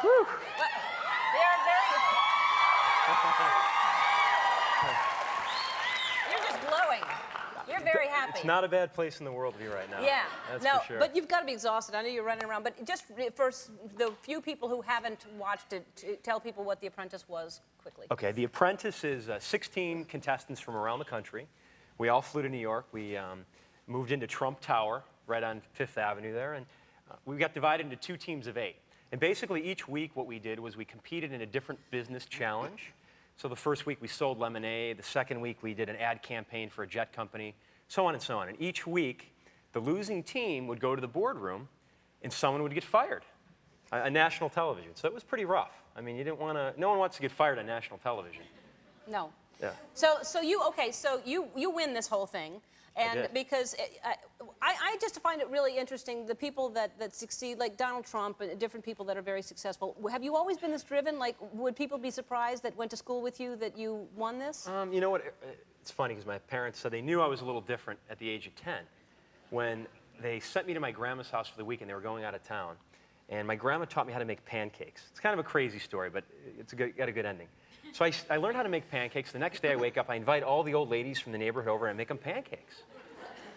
Whew. Well, they're very... You're just glowing. You're very happy. It's not a bad place in the world to be right now. Yeah. That's no, for sure. but you've got to be exhausted. I know you're running around, but just for the few people who haven't watched it, tell people what The Apprentice was quickly. Okay, The Apprentice is 16 contestants from around the country. We all flew to New York. We moved into Trump Tower, right on Fifth Avenue there, and we got divided into 2 teams of 8. And basically, each week, what we did was we competed in a different business challenge. So the first week, we sold lemonade. The second week, we did an ad campaign for a jet company, so on and so on. And each week, the losing team would go to the boardroom, and someone would get fired on national television. So it was pretty rough. I mean, you didn't want to. No one wants to get fired on national television. No. Yeah. So you win this whole thing, and because I just find it really interesting, the people that succeed, like Donald Trump and different people that are very successful. Have you always been this driven? Like, would people be surprised that went to school with you that you won this? You know what? It's funny because my parents said they knew I was a little different at the age of 10 when they sent me to my grandma's house for the weekend. They were going out of town, and my grandma taught me how to make pancakes. It's kind of a crazy story, but it's got a good ending. So I learned how to make pancakes. The next day I wake up, I invite all the old ladies from the neighborhood over and I make them pancakes.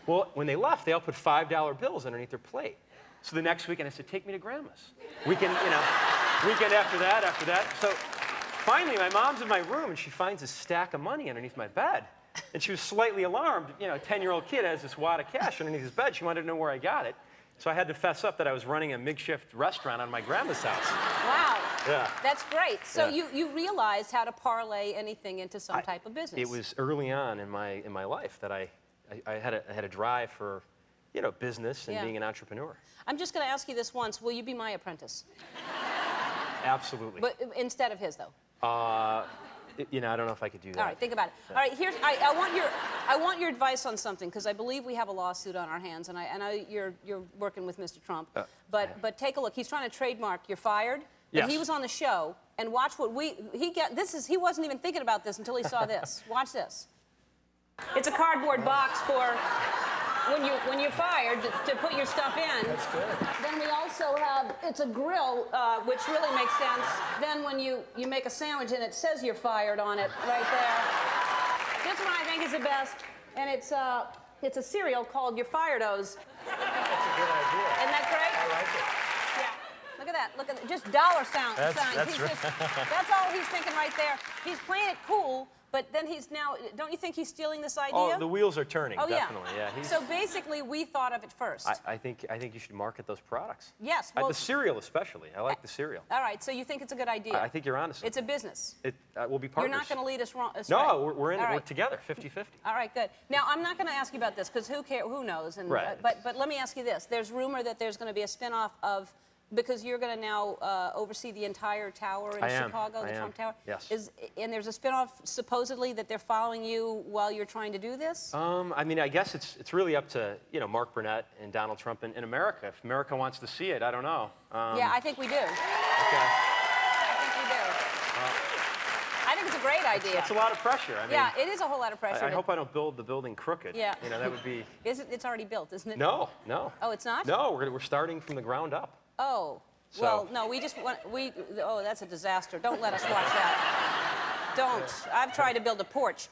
Well, when they left, they all put $5 bills underneath their plate. So the next weekend I said, take me to Grandma's. Weekend after that. So finally my mom's in my room and she finds a stack of money underneath my bed. And she was slightly alarmed. You know, a 10-year-old kid has this wad of cash underneath his bed. She wanted to know where I got it. So I had to fess up that I was running a makeshift restaurant on my grandma's house. Wow. Yeah. That's great. So Yeah. you realized how to parlay anything into some type of business. It was early on in my life that I had a drive for, business and being an entrepreneur. I'm just going to ask you this once. Will you be my apprentice? Absolutely. But instead of his, though. I don't know if I could do that. All right, think about it. Yeah. All right, I want your advice on something because I believe we have a lawsuit on our hands, and I know you're working with Mr. Trump. But take a look. He's trying to trademark "You're fired." Yes. And he was on the show, and watch what he wasn't even thinking about this until he saw this. Watch this. It's a cardboard box for when you're fired to put your stuff in. That's good. Then we also have, it's a grill, which really makes sense. Then when you make a sandwich and it says you're fired on it right there. This one I think is the best, and it's a cereal called Your Fired-O's. That's a good idea. Isn't that great? I like it. Yeah. Look at that. Look at just dollar signs. That's right. That's all he's thinking right there. He's playing it cool. But then he's now, don't you think he's stealing this idea? Oh, the wheels are turning, oh, definitely. Yeah. So basically, we thought of it first. I think you should market those products. Yes. Well, the cereal especially. I like the cereal. All right, so you think it's a good idea? I think you're onto something. It's a business. We'll be partners. You're not going to lead us wrong. No, we're together, 50-50. All right, good. Now, I'm not going to ask you about this because who knows? And, right. But let me ask you this. There's rumor that there's going to be a spinoff of, because you're going to now oversee the entire tower in Chicago, the Trump Tower. Yes. And there's a spinoff supposedly that they're following you while you're trying to do this? I mean, I guess it's really up to Mark Burnett and Donald Trump in America. If America wants to see it, I don't know. Yeah, I think we do. Okay. I think we do. I think it's a great idea. It's a lot of pressure. I mean, yeah, it is a whole lot of pressure. I hope I don't build the building crooked. Yeah. That would be. It's already built, isn't it? No. Oh, it's not? No, we're starting from the ground up. Oh, well, no, oh, that's a disaster. Don't let us watch that. Don't. I've tried to build a porch.